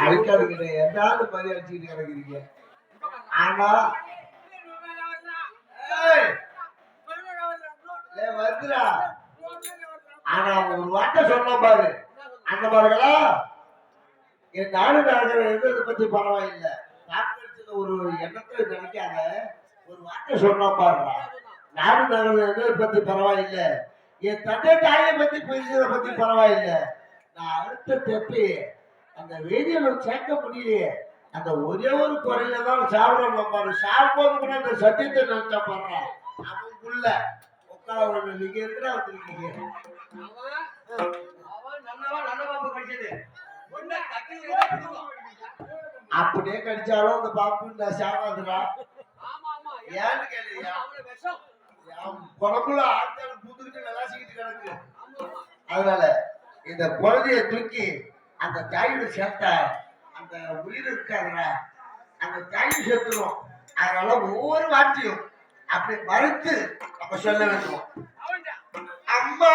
அழுக்காதுக்கிட்ட எதாவது மாதிரி அடிச்சுக்கிட்டு கிடக்குறீங்க. ஆனா வந்துடா. ஆனா ஒரு வார்த்தை சொன்ன பாரு, அந்த மாதிரிகளா என் நாடு நாடுற எதை பத்தி பரவாயில்லை. ஒரு எண்ணத்தை நினைக்காத ஒரு வார்த்தை சொன்னா பாருடா. நாடு நாடுற எதை பத்தி பரவாயில்லை, என் தந்தை தாயை பத்தி பேசுறத பத்தி பரவாயில்லை. நான் அடுத்த தெப்பி அந்த வேதியில சேர்க்க முடியலையே. அந்த ஒரே ஒரு குறையில தான் சாப்பிடணும் பாரு. சாப்பிடும்போது கூட அந்த சத்தியத்தை நினைச்சா பாடுறேன். அவனுக்குள்ள உட்கார நீங்க இருக்கிற வந்துருக்கீங்க. அப்படியே கடிச்சாலும் அந்த பாப்பு சாவாதுடா. ஏன்னு கேள்வியா, குழம்புல ஆட்கள் பூத்துக்கிட்டு விளாசிக்கிட்டு கிடக்கு. அதனால இந்த குழந்தைய தூக்கி அந்த தாயோட சேர்த்த அந்த உயிர் இருக்காதுல, அந்த தாய் சேர்த்துரும். அதனால ஒவ்வொரு வார்த்தையும் அப்படி மறுத்து நம்ம சொல்ல வேண்டும். அம்மா